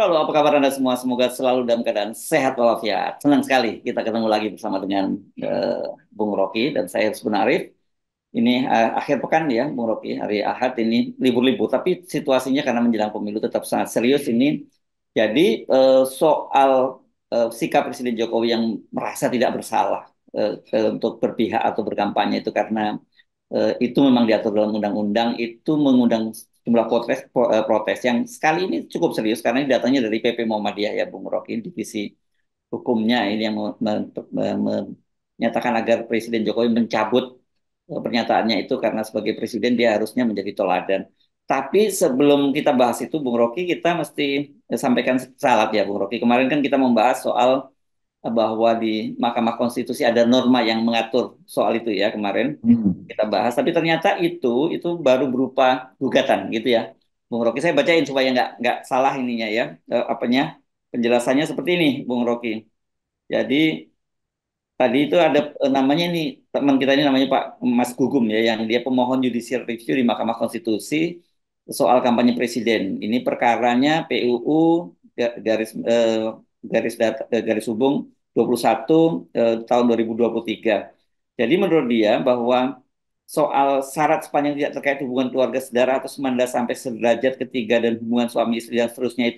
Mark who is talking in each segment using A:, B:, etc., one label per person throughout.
A: Halo, apa kabar Anda semua? Semoga selalu dalam keadaan sehat walafiat. Senang sekali kita ketemu lagi bersama dengan Bung Rocky dan saya Husbun Arif. Ini akhir pekan ya, Bung Rocky. Hari Ahad ini libur-libur, tapi situasinya karena menjelang pemilu tetap sangat serius ini. Jadi soal sikap Presiden Jokowi yang merasa tidak bersalah untuk berpihak atau berkampanye itu karena itu memang diatur dalam undang-undang, itu mengundang jumlah protes yang sekali ini cukup serius karena ini datanya dari PP Muhammadiyah ya Bung Rocky, divisi hukumnya ini yang menyatakan agar Presiden Jokowi mencabut pernyataannya itu karena sebagai presiden dia harusnya menjadi teladan. Tapi sebelum kita bahas itu Bung Rocky, kita mesti sampaikan salat ya Bung Rocky. Kemarin kan kita membahas soal bahwa di Mahkamah Konstitusi ada norma yang mengatur soal itu ya kemarin
B: Hmm.
A: kita bahas, tapi ternyata itu baru berupa gugatan gitu ya, Bung Rocky. Saya bacain supaya nggak salah ininya ya, apanya penjelasannya seperti ini, Bung Rocky. Jadi tadi itu ada namanya ini teman kita ini namanya Pak Mas Gugum ya, yang dia pemohon judicial review di Mahkamah Konstitusi soal kampanye presiden. Ini perkaranya PUU garis garis hubung 21 tahun 2023. Jadi menurut dia bahwa soal syarat sepanjang tidak terkait hubungan keluarga saudara atau semanda sampai sederajat ketiga dan hubungan suami istri dan seterusnya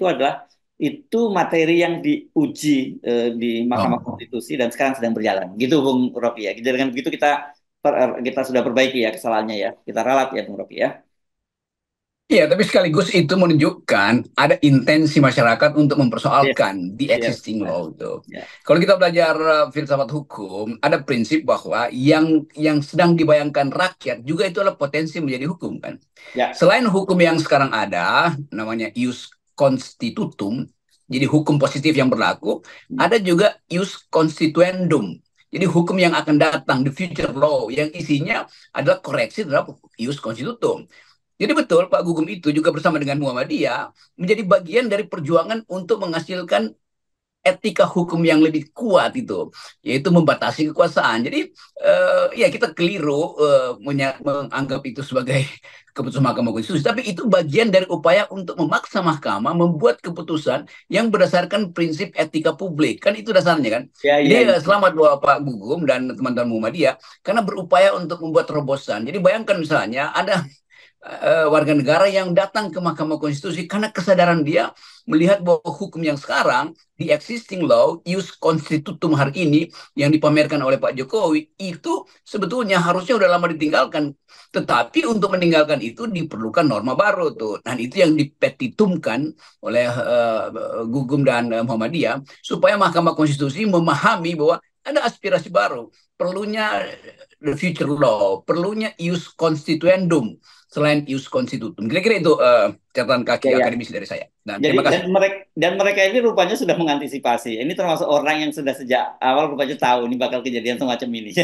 A: itu materi yang diuji di Mahkamah
B: Oh.
A: Konstitusi dan sekarang sedang berjalan. Gitu Bung Rocky ya. Dengan begitu kita sudah perbaiki ya kesalahannya ya. Kita ralat ya Bung Rocky ya.
B: Iya, tapi sekaligus itu menunjukkan ada intensi masyarakat untuk
A: Yes,
B: mempersoalkan the
A: yes,
B: existing
A: benar.
B: law itu.
A: Ya,
B: Kalau kita belajar filsafat hukum, ada prinsip bahwa yang sedang dibayangkan rakyat juga itu adalah potensi menjadi hukum kan.
A: ya,
B: Selain hukum yang sekarang ada, namanya ius constitutum, jadi hukum positif yang berlaku, ada juga ius constituendum. Jadi hukum yang akan datang, the future law, yang isinya adalah koreksi terhadap ius constitutum. Jadi betul Pak Gugum itu juga bersama dengan Muhammadiyah menjadi bagian dari perjuangan untuk menghasilkan etika hukum yang lebih kuat itu, yaitu membatasi kekuasaan. Jadi ya kita keliru menganggap itu sebagai keputusan Mahkamah Konstitusi, tapi itu bagian dari upaya untuk memaksa Mahkamah membuat keputusan yang berdasarkan prinsip etika publik. Kan itu dasarnya kan.
A: ya,
B: Jadi
A: ya, ya.
B: selamat buat Pak Gugum dan teman-teman Muhammadiyah karena berupaya untuk membuat terobosan. Jadi bayangkan misalnya ada warga negara yang datang ke Mahkamah Konstitusi karena kesadaran dia melihat bahwa hukum yang sekarang di existing law, ius constitutum hari ini yang dipamerkan oleh Pak Jokowi itu sebetulnya harusnya udah lama ditinggalkan. Tetapi untuk meninggalkan itu diperlukan norma baru tuh. Dan itu yang dipetitumkan oleh Gugum dan Muhammadiyah supaya Mahkamah Konstitusi memahami bahwa ada aspirasi baru, perlunya the future law, perlunya ius constituendum selain ius constitutum. Kira-kira itu catatan kaki
A: Ya, ya.
B: akademis dari saya. Dan
A: Jadi
B: terima kasih.
A: dan mereka ini rupanya sudah mengantisipasi. Ini termasuk orang yang sudah sejak awal rupanya tahu ini bakal kejadian semacam ini.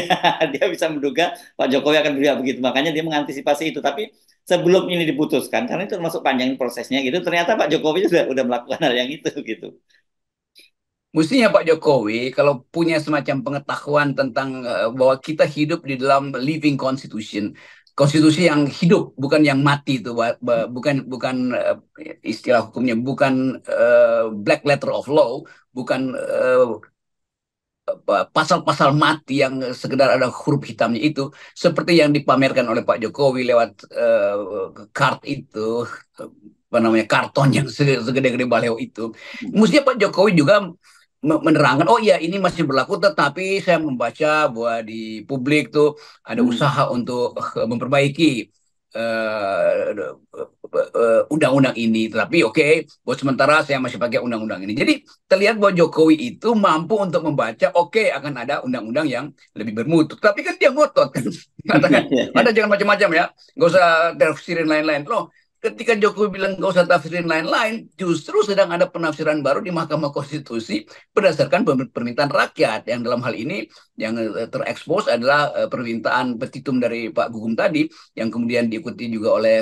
A: Dia bisa menduga Pak Jokowi akan berpihak begitu. Makanya dia mengantisipasi itu. Tapi sebelum ini diputuskan, karena itu termasuk panjang prosesnya gitu, ternyata Pak Jokowi sudah melakukan hal yang itu gitu.
B: Mestinya Pak Jokowi kalau punya semacam pengetahuan tentang bahwa kita hidup di dalam living constitution, konstitusi yang hidup bukan yang mati itu, bukan bukan istilah hukumnya bukan black letter of law, bukan pasal-pasal mati yang sekedar ada huruf hitamnya itu seperti yang dipamerkan oleh Pak Jokowi lewat kart itu, apa namanya, karton yang segede-gede baleo itu. Mestinya Pak Jokowi juga menerangkan, oh iya ini masih berlaku, tetapi saya membaca bahwa di publik tuh ada
A: Hmm.
B: usaha untuk memperbaiki undang-undang ini. Tapi oke, buat sementara saya masih pakai undang-undang ini. Jadi terlihat bahwa Jokowi itu mampu untuk membaca, oke, akan ada undang-undang yang lebih bermutu. Tapi kan dia ngotot kan, katakan, ada jangan macam-macam ya, nggak usah tafsirin lain-lain. Loh, ketika Jokowi bilang nggak usah tafsirin lain-lain, justru sedang ada penafsiran baru di Mahkamah Konstitusi berdasarkan permintaan rakyat. Yang dalam hal ini yang terekspos adalah permintaan petitum dari Pak Gugum tadi, yang kemudian diikuti juga oleh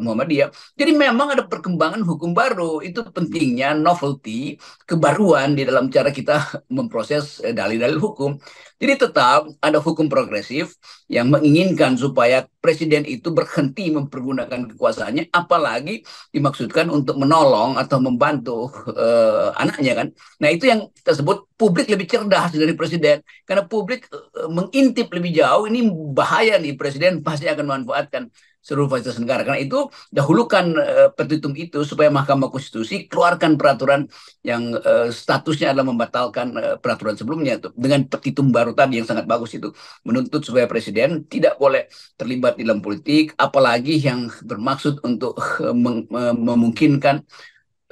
B: Muhammadiyah. Jadi memang ada perkembangan hukum baru. Itu pentingnya novelty, kebaruan di dalam cara kita memproses dalil-dalil hukum. Jadi tetap ada hukum progresif yang menginginkan supaya presiden itu berhenti mempergunakan kekuasaannya, apalagi dimaksudkan untuk menolong atau membantu anaknya kan. Nah itu yang kita sebut publik lebih cerdas dari presiden, karena publik mengintip lebih jauh, ini bahaya nih, presiden pasti akan memanfaatkan seluruh fasilitas negara. Karena itu dahulukan petitum itu supaya Mahkamah Konstitusi keluarkan peraturan yang statusnya adalah membatalkan peraturan sebelumnya tuh, dengan petitum baru tadi yang sangat bagus itu, menuntut supaya presiden tidak boleh terlibat di dalam politik, apalagi yang bermaksud untuk memungkinkan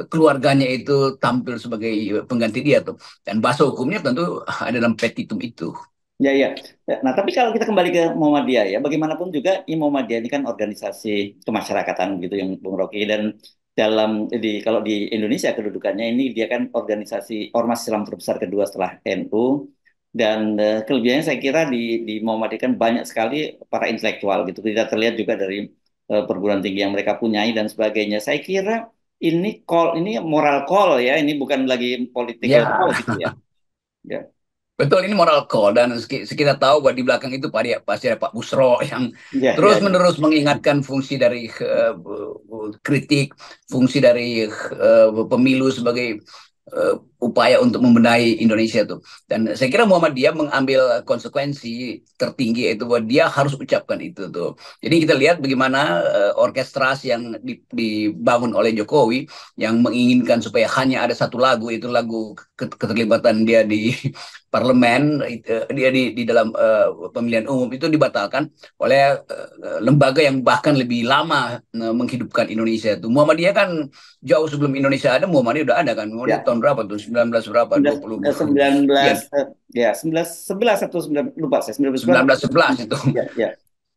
B: keluarganya itu tampil sebagai pengganti dia tuh. Dan bahasa hukumnya tentu ada dalam petitum itu.
A: Ya, ya. Nah, tapi kalau kita kembali ke Muhammadiyah ya, bagaimanapun juga Muhammadiyah ini kan organisasi kemasyarakatan gitu yang Bung Rocky, dan kalau di Indonesia kedudukannya ini dia kan organisasi ormas Islam terbesar kedua setelah NU, dan kelebihannya saya kira di Muhammadiyah kan banyak sekali para intelektual gitu. Kita terlihat juga dari perguruan tinggi yang mereka punyai dan sebagainya. Saya kira ini moral call ya, ini bukan lagi political call
B: Ya,
A: gitu ya. Ya,
B: betul, ini moral call, dan kita tahu bahwa di belakang itu pasti ada Pak Busro yang
A: ya, ya, ya.
B: terus-menerus mengingatkan fungsi dari kritik, fungsi dari pemilu sebagai upaya untuk membenahi Indonesia tuh. Dan saya kira Muhammadiyah mengambil konsekuensi tertinggi itu bahwa dia harus ucapkan itu tuh. Jadi kita lihat bagaimana orkestrasi yang dibangun oleh Jokowi yang menginginkan supaya hanya ada satu lagu, itu lagu keterlibatan dia di parlemen, dia di dalam pemilihan umum itu dibatalkan oleh lembaga yang bahkan lebih lama menghidupkan Indonesia itu. Muhammadiyah kan jauh sebelum Indonesia ada, Muhammadiyah udah ada kan. Muhammadiyah
A: Ya.
B: tahun berapa tuh? 19 berapa? 20
A: 19
B: sekian.
A: ya 11 atau 9 lupa saya 19
B: 1911 itu.
A: ya ya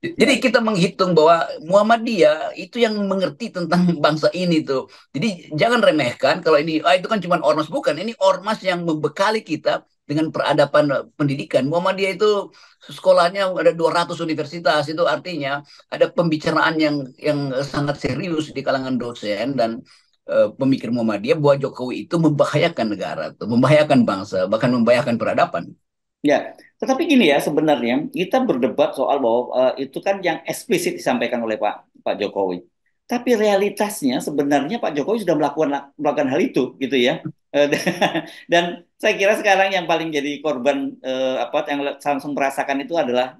A: ya
B: Jadi kita menghitung bahwa Muhammadiyah itu yang mengerti tentang bangsa ini tuh. Jadi jangan remehkan kalau ini, itu kan cuma ormas. Bukan, ini ormas yang membekali kita dengan peradaban pendidikan. Muhammadiyah itu sekolahnya ada 200 universitas, itu artinya ada pembicaraan yang sangat serius di kalangan dosen dan pemikir Muhammadiyah bahwa Jokowi itu membahayakan negara, tuh, membahayakan bangsa, bahkan membahayakan peradaban.
A: ya. Tetapi gini ya, sebenarnya kita berdebat soal bahwa itu kan yang eksplisit disampaikan oleh Pak Pak Jokowi. Tapi realitasnya sebenarnya Pak Jokowi sudah melakukan melakukan hal itu gitu ya. Eh, Dan saya kira sekarang yang paling jadi korban apa yang langsung merasakan itu adalah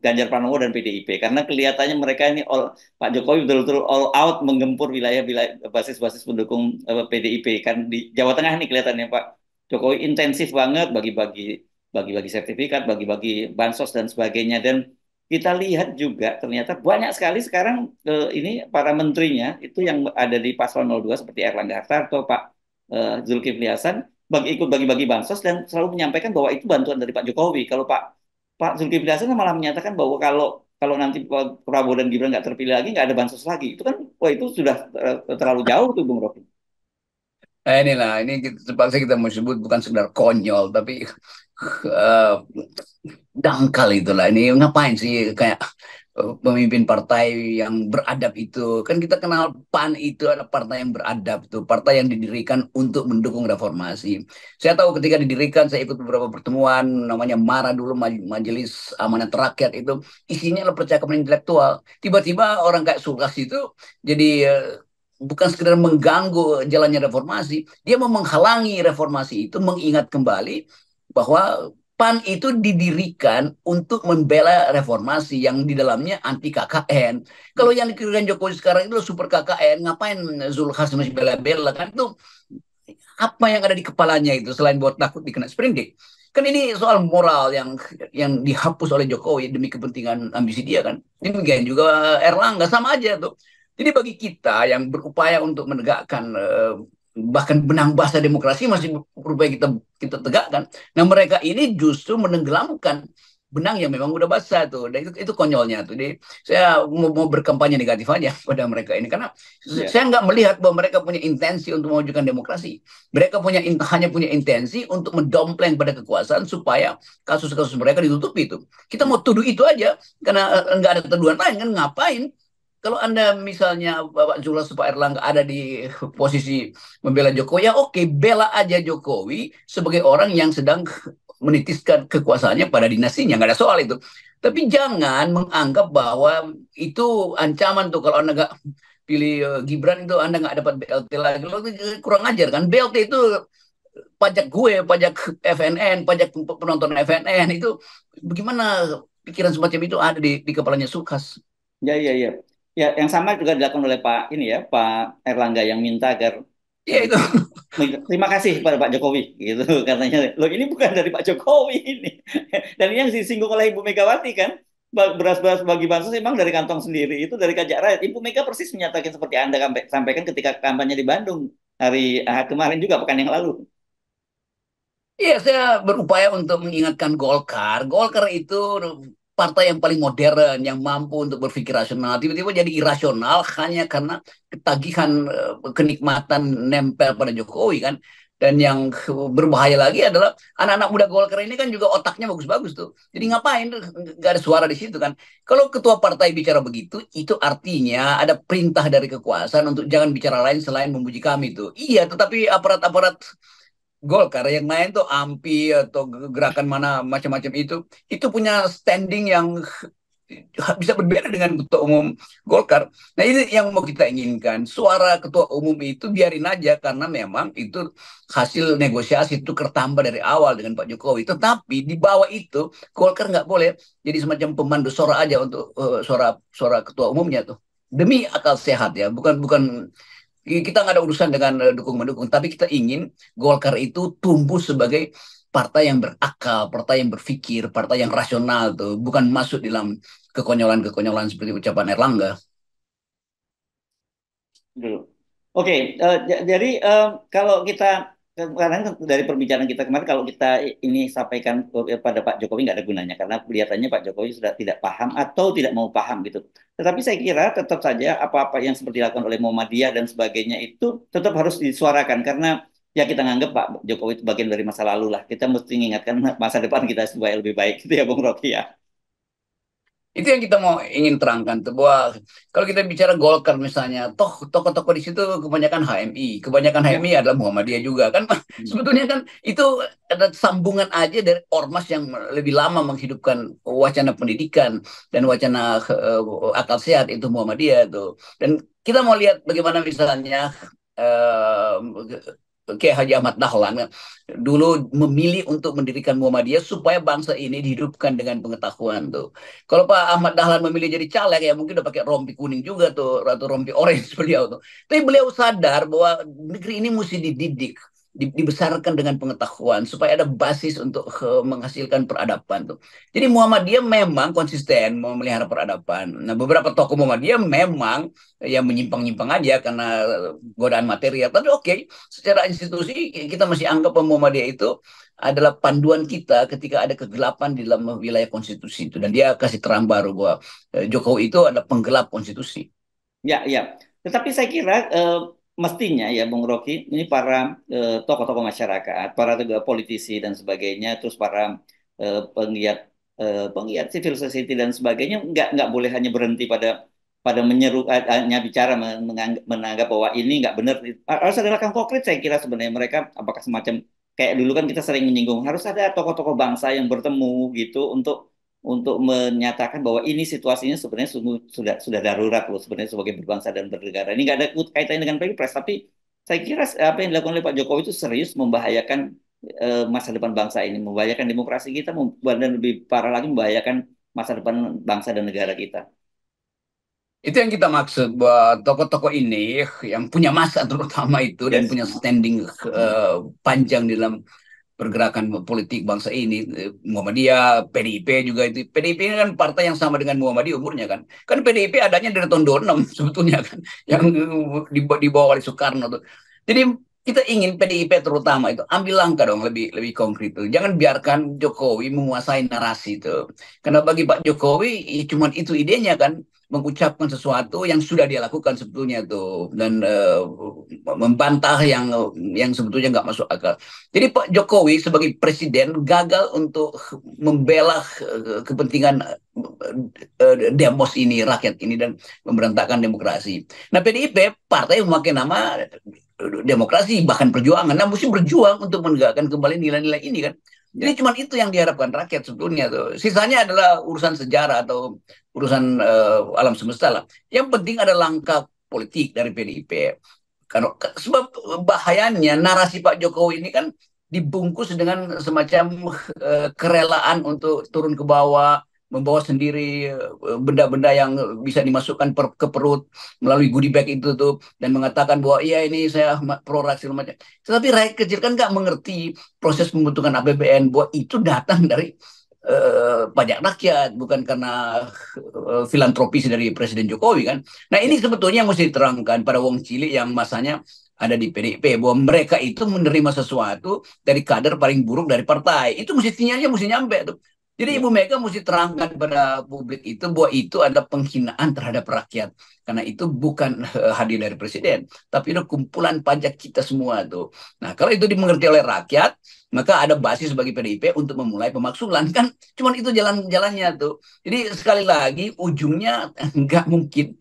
A: Ganjar Pranowo dan PDIP, karena kelihatannya mereka ini Pak Jokowi betul-betul all out menggempur wilayah-wilayah basis-basis pendukung PDIP kan di Jawa Tengah nih kelihatannya Pak Jokowi intensif banget bagi-bagi sertifikat, bagi-bagi bansos dan sebagainya. Dan kita lihat juga ternyata banyak sekali sekarang ini para menterinya itu yang ada di paslon 02 seperti Erlangga Hartarto, Pak Zulkifli Hasan ikut bagi-bagi bansos dan selalu menyampaikan bahwa itu bantuan dari Pak Jokowi. Kalau Pak Pak Zulkifli Hasan malah menyatakan bahwa kalau kalau nanti Prabowo dan Gibran nggak terpilih lagi, nggak ada bansos lagi. Itu kan, wah itu sudah terlalu jauh tuh, Bung Rocky.
B: Inilah, ini terpaksa kita mau sebut bukan sekedar konyol, tapi eh, dangkal itulah. Ini ngapain sih kayak pemimpin partai yang beradab itu? Kan kita kenal PAN itu adalah partai yang beradab tuh, partai yang didirikan untuk mendukung reformasi. Saya tahu ketika didirikan, saya ikut beberapa pertemuan, namanya MARA dulu, Majelis Amanat Rakyat itu, isinya adalah percakapan intelektual. Tiba-tiba orang kayak Sulkas itu jadi bukan sekedar mengganggu jalannya reformasi, dia mau menghalangi reformasi itu, mengingat kembali bahwa PAN itu didirikan untuk membela reformasi yang di dalamnya anti KKN. Kalau yang dikirakan Jokowi sekarang itu super KKN, ngapain Zulkifli masih bela-bela kan itu, apa yang ada di kepalanya itu selain buat takut dikena sprindik. Kan ini soal moral yang dihapus oleh Jokowi demi kepentingan ambisi dia kan. Demikian juga Erlangga sama aja tuh. Jadi bagi kita yang berupaya untuk menegakkan bahkan benang basah demokrasi masih berupaya kita kita tegakkan. Nah mereka ini justru menenggelamkan benang yang memang udah basah tuh. Dan itu konyolnya tuh. Jadi saya mau berkampanye negatif aja pada mereka ini karena
A: Ya,
B: saya nggak melihat bahwa mereka punya intensi untuk mewujudkan demokrasi. Mereka hanya punya intensi untuk mendompleng pada kekuasaan supaya kasus-kasus mereka ditutupi itu. Kita mau tuduh itu aja karena nggak ada tuduhan lain kan, ngapain? Kalau Anda misalnya Bapak Zulkifli, Pak Erlangga ada di posisi membela Jokowi, ya oke, bela aja Jokowi sebagai orang yang sedang menitiskan kekuasaannya pada dinastinya, nggak ada soal itu. Tapi jangan menganggap bahwa itu ancaman tuh kalau Anda nggak pilih Gibran itu Anda nggak dapat BLT lagi. Lo kurang ajar kan? BLT itu pajak gue, pajak FNN, pajak penonton FNN itu bagaimana pikiran semacam itu ada di kepalanya Sukas.
A: Ya, ya, ya. Ya, yang sama juga dilakukan oleh Pak ini ya, Pak Erlangga yang minta agar
B: Ya itu.
A: terima kasih kepada Pak Jokowi gitu katanya. Loh ini bukan dari Pak Jokowi ini. Dan ini yang disinggung oleh Ibu Megawati kan, beras-beras bagi bansos memang dari kantong sendiri itu dari pajak rakyat. Ibu Mega persis menyatakan seperti Anda sampaikan ketika kampanye di Bandung hari kemarin juga pekan yang lalu.
B: Iya, saya berupaya untuk mengingatkan Golkar. Golkar itu partai yang paling modern, yang mampu untuk berpikir rasional. Tiba-tiba jadi irasional hanya karena ketagihan kenikmatan nempel pada Jokowi kan. Dan yang berbahaya lagi adalah anak-anak muda Golkar ini kan juga otaknya bagus-bagus tuh. Jadi ngapain tuh nggak ada suara di situ kan? Kalau ketua partai bicara begitu, itu artinya ada perintah dari kekuasaan untuk jangan bicara lain selain memuji kami tuh. Iya, tetapi aparat-aparat Golkar yang main tuh AMPI atau gerakan mana macam-macam itu punya standing yang bisa berbeda dengan ketua umum Golkar. Nah ini yang mau kita inginkan. Suara ketua umum itu biarin aja karena memang itu hasil negosiasi itu kertambah dari awal dengan Pak Jokowi. Tetapi di bawah itu Golkar nggak boleh jadi semacam pemandu suara aja untuk suara suara ketua umumnya tuh. Demi akal sehat ya, bukan bukan kita nggak ada urusan dengan dukung mendukung, tapi kita ingin Golkar itu tumbuh sebagai partai yang berakal, partai yang berpikir, partai yang rasional tuh, bukan masuk dalam kekonyolan-kekonyolan seperti ucapan Erlangga.
A: Dulu. Oke, jadi kalau kita karena dari perbincangan kita kemarin kalau kita ini sampaikan pada Pak Jokowi nggak ada gunanya karena kelihatannya Pak Jokowi sudah tidak paham atau tidak mau paham gitu. Tetapi saya kira tetap saja apa-apa yang seperti dilakukan oleh Muhammadiyah dan sebagainya itu tetap harus disuarakan karena ya kita nganggap Pak Jokowi itu bagian dari masa lalu lah. Kita mesti mengingatkan masa depan kita supaya lebih baik gitu ya Bung Rocky ya.
B: Itu yang kita mau ingin terangkan tuh bahwa kalau kita bicara Golkar misalnya, toh tokoh-tokoh di situ kebanyakan HMI, kebanyakan
A: Ya.
B: HMI adalah Muhammadiyah juga kan.
A: Hmm.
B: Sebetulnya kan itu ada sambungan aja dari ormas yang lebih lama menghidupkan wacana pendidikan dan wacana akal sehat itu Muhammadiyah tuh. Dan kita mau lihat bagaimana misalnya kayak Haji Ahmad Dahlan kan, dulu memilih untuk mendirikan Muhammadiyah supaya bangsa ini dihidupkan dengan pengetahuan tuh. Kalau Pak Ahmad Dahlan memilih jadi caleg ya mungkin udah pakai rompi kuning juga tuh atau rompi orange beliau tuh. Tapi beliau sadar bahwa negeri ini mesti dididik, dibesarkan dengan pengetahuan supaya ada basis untuk menghasilkan peradaban tuh. Jadi Muhammadiyah memang konsisten memelihara peradaban. Nah, beberapa tokoh Muhammadiyah memang yang menyimpang-nyimpang aja karena godaan material. Tapi oke, secara institusi kita masih anggap Muhammadiyah itu adalah panduan kita ketika ada kegelapan di dalam wilayah konstitusi itu. Dan dia kasih terang baru bahwa Jokowi itu adalah penggelap konstitusi.
A: Ya, ya. Tetapi saya kira mestinya ya Bung Rocky, ini para tokoh-tokoh masyarakat, para politisi dan sebagainya, terus para penggiat penggiat civil society dan sebagainya, nggak boleh hanya berhenti pada pada menyeru hanya bicara menganggap bahwa ini nggak benar. Harus ada langkah konkret saya kira sebenarnya mereka apakah semacam kayak dulu kan kita sering menyinggung harus ada tokoh-tokoh bangsa yang bertemu gitu untuk menyatakan bahwa ini situasinya sebenarnya sudah darurat loh sebenarnya sebagai berbangsa dan bernegara. Ini nggak ada kaitannya dengan pilpres, tapi saya kira apa yang dilakukan oleh Pak Jokowi itu serius membahayakan masa depan bangsa ini, membahayakan demokrasi kita, dan lebih parah lagi membahayakan masa depan bangsa dan negara kita.
B: Itu yang kita maksud bahwa tokoh-tokoh ini yang punya masa terutama itu dan
A: Yes.
B: punya standing panjang di dalam pergerakan politik bangsa ini. Muhammadiyah, PDIP juga itu. PDIP ini kan partai yang sama dengan Muhammadiyah umurnya kan. Kan PDIP adanya dari tahun 26 sebetulnya kan. Yang dibawa oleh Soekarno tuh. Jadi kita ingin PDIP terutama itu ambil langkah dong lebih lebih konkret tuh. Jangan biarkan Jokowi menguasai narasi itu. Karena bagi Pak Jokowi cuma itu idenya kan mengucapkan sesuatu yang sudah dia lakukan sebetulnya tuh dan membantah yang sebetulnya nggak masuk akal. Jadi Pak Jokowi sebagai presiden gagal untuk membela kepentingan demos ini, rakyat ini dan memberontakkan demokrasi. Nah PDIP partai yang memakai nama demokrasi bahkan perjuangan, nah mesti berjuang untuk menegakkan kembali nilai-nilai ini kan. Jadi
A: ya,
B: cuma itu yang diharapkan rakyat sebetulnya tuh. Sisanya adalah urusan sejarah atau urusan alam semesta lah. Yang penting ada langkah politik dari PDIP. Karena sebab bahayanya narasi Pak Jokowi ini kan dibungkus dengan semacam kerelaan untuk turun ke bawah, membawa sendiri benda-benda yang bisa dimasukkan ke perut melalui goodie bag itu tuh, dan mengatakan bahwa iya ini saya pro rakyat macam. Tetapi rakyat kecil kan nggak mengerti proses pembentukan APBN, bahwa itu datang dari pajak rakyat, bukan karena filantropis dari Presiden Jokowi kan. Nah
A: ya,
B: ini sebetulnya mesti diterangkan pada wong cilik yang masanya ada di PDIP, bahwa mereka itu menerima sesuatu dari kader paling buruk dari partai. Itu mesti sinyalnya mesti nyampe tuh. Jadi
A: ya,
B: Ibu Mega mesti terangkan pada publik itu bahwa itu ada penghinaan terhadap rakyat. Karena itu bukan hadiah dari presiden, tapi itu kumpulan pajak kita semua tuh. Nah, kalau itu dimengerti oleh rakyat, maka ada basis bagi PDIP untuk memulai pemaksulan kan. Cuman itu jalan-jalannya tuh. Jadi sekali lagi ujungnya nggak mungkin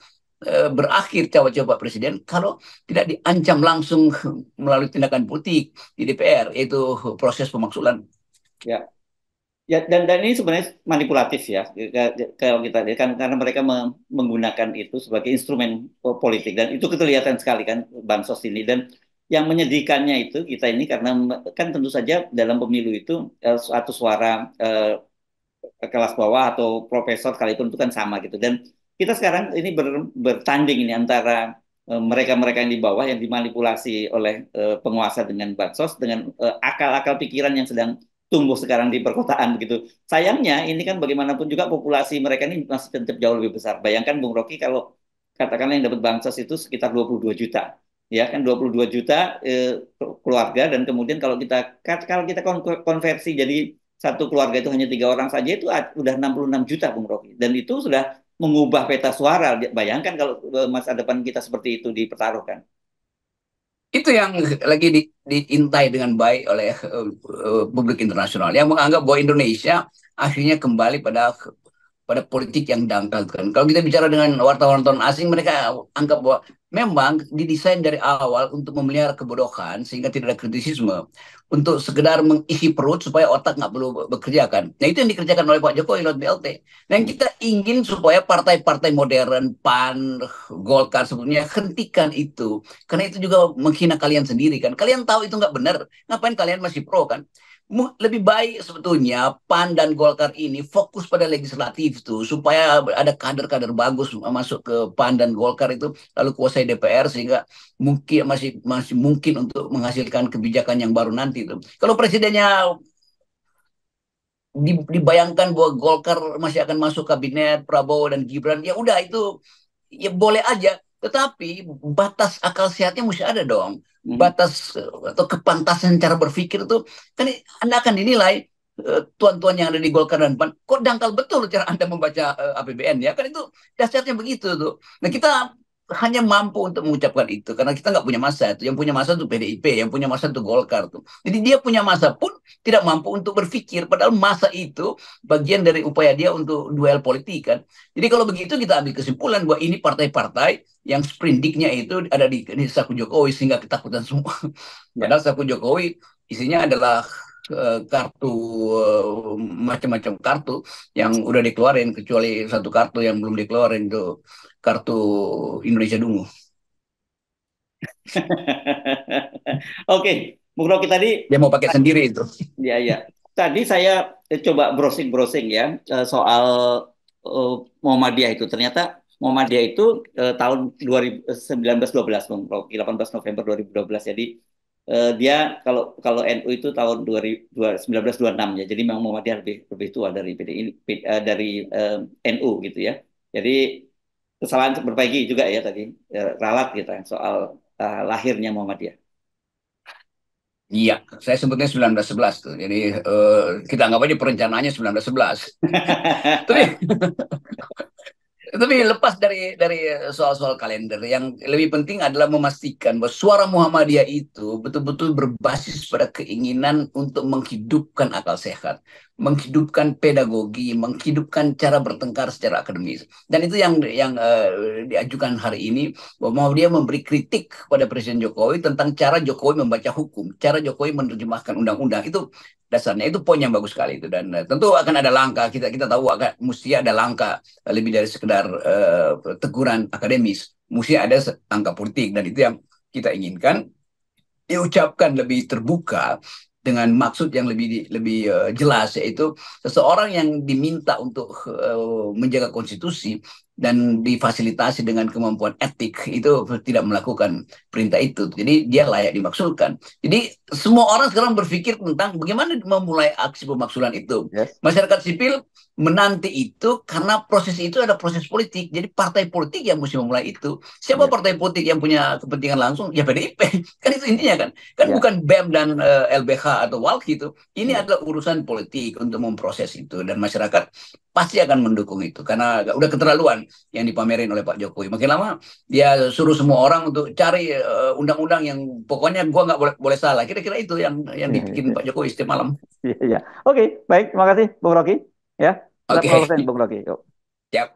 B: berakhir cawe-cawe Pak Presiden kalau tidak diancam langsung melalui tindakan politik di DPR, yaitu proses pemaksulan.
A: ya. Ya, dan ini sebenarnya manipulatif ya, kalau kita lihat kan, karena mereka menggunakan itu sebagai instrumen politik, dan itu kelihatan sekali kan bansos ini. Dan yang menyedihkannya itu kita ini, karena kan tentu saja dalam pemilu itu suatu suara kelas bawah atau profesor sekalipun itu kan sama gitu. Dan kita sekarang ini bertanding ini antara mereka-mereka yang di bawah yang dimanipulasi oleh penguasa dengan bansos, dengan akal-akal pikiran yang sedang tumbuh sekarang di perkotaan begitu. Sayangnya ini kan bagaimanapun juga populasi mereka ini masih tetap jauh lebih besar. Bayangkan Bung Rocky, kalau katakanlah yang dapat bansos itu sekitar 22 juta. Ya kan, 22 juta keluarga, dan kemudian kalau kita konversi jadi satu keluarga itu hanya 3 orang saja, itu udah 66 juta Bung Rocky, dan itu sudah mengubah peta suara. Bayangkan kalau masa depan kita seperti itu dipertaruhkan.
B: Itu yang lagi diintai dengan baik oleh publik internasional yang menganggap bahwa Indonesia akhirnya kembali pada politik yang dangkal kan. Kalau kita bicara dengan wartawan-wartawan asing, mereka anggap bahwa memang didesain dari awal untuk memelihara kebodohan sehingga tidak ada kritisisme, untuk sekedar mengisi perut supaya otak nggak perlu bekerja kan. Nah itu yang dikerjakan oleh Pak Jokowi lewat BLT. Nah yang kita ingin supaya partai-partai modern, PAN, Golkar sebetulnya hentikan itu, karena itu juga menghina kalian sendiri kan. Kalian tahu itu nggak benar, ngapain kalian masih pro kan? Lebih baik sebetulnya PAN dan Golkar ini fokus pada legislatif tuh, supaya ada kader-kader bagus masuk ke PAN dan Golkar itu, lalu kuasai DPR sehingga mungkin masih masih mungkin untuk menghasilkan kebijakan yang baru nanti tuh. Kalau presidennya dibayangkan bahwa Golkar masih akan masuk kabinet Prabowo dan Gibran, ya udah itu ya boleh aja. Tetapi batas akal sehatnya mesti ada dong.
A: Mhm.
B: Batas atau kepantasan cara berpikir itu kan Anda akan dinilai, tuan-tuan yang ada di Golkar dan PAN, kok dangkal betul cara Anda membaca APBN ya kan, itu dasarnya begitu tuh. Nah kita hanya mampu untuk mengucapkan itu karena kita nggak punya masa itu. Yang punya masa itu PDIP, yang punya masa itu Golkar tuh. Jadi dia punya masa pun tidak mampu untuk berpikir, padahal masa itu bagian dari upaya dia untuk duel politik kan. Jadi kalau begitu kita ambil kesimpulan bahwa ini partai-partai yang sprindiknya itu ada di saku Jokowi sehingga ketakutan semua.
A: Ya.
B: Padahal saku Jokowi isinya adalah kartu, macam-macam kartu yang udah dikeluarin, kecuali satu kartu yang belum dikeluarin itu kartu Indonesia Dungu.
A: Oke, Bung Rocky, tadi
B: Dia mau pakai sendiri itu.
A: ya, ya. Tadi saya coba browsing-brosing ya, soal Muhammadiyah itu. Ternyata Muhammadiyah itu tahun 1912, Bung Rocky, 18 November 2012. Jadi dia, kalau kalau NU itu tahun 1926 ya. Jadi memang Muhammadiyah lebih lebih tua dari PDI, dari NU gitu ya. Jadi kesalahan perbaiki juga ya tadi, ralat kita soal lahirnya Muhammadiyah.
B: Iya, saya sebutnya 1911 tuh. Jadi kita anggap aja perencanaannya 1911. Tapi Tapi lepas dari soal-soal kalender, yang lebih penting adalah memastikan bahwa suara Muhammadiyah itu betul-betul berbasis pada keinginan untuk menghidupkan akal sehat, menghidupkan pedagogi, menghidupkan cara bertengkar secara akademis. Dan itu yang diajukan hari ini, bahwa mau dia memberi kritik kepada Presiden Jokowi tentang cara Jokowi membaca hukum, cara Jokowi menerjemahkan undang-undang. Itu dasarnya, itu poin yang bagus sekali itu. Dan tentu akan ada langkah, kita kita tahu akan mesti ada langkah lebih dari sekedar teguran akademis, mesti ada langkah politik, dan itu yang kita inginkan diucapkan lebih terbuka dengan maksud yang lebih jelas, yaitu seseorang yang diminta untuk menjaga konstitusi dan difasilitasi dengan kemampuan etik itu tidak melakukan perintah itu. Jadi dia layak dimaksulkan. Jadi semua orang sekarang berpikir tentang bagaimana memulai aksi pemaksulan itu.
A: Yes.
B: Masyarakat sipil menanti itu karena proses itu ada proses politik. Jadi partai politik yang mesti memulai itu. Siapa
A: Yes.
B: partai politik yang punya kepentingan langsung? Ya PDIP. Kan itu intinya kan. Kan
A: Ya.
B: bukan BEM dan LBH atau WALKI itu. Ini
A: Ya.
B: adalah urusan politik untuk memproses itu. Dan masyarakat pasti akan mendukung itu. Karena udah keterlaluan yang dipamerin oleh Pak Jokowi. Makin lama dia suruh semua orang untuk cari undang-undang yang pokoknya gua nggak boleh salah. Kira-kira itu yang
A: Ya.
B: dibikin Pak Jokowi setiap malam.
A: Ya. Ya. Oke, baik. Terima kasih, Bung Rocky. Ya, kita
B: Oke,
A: close Bung Rocky. Yuk.
B: siap.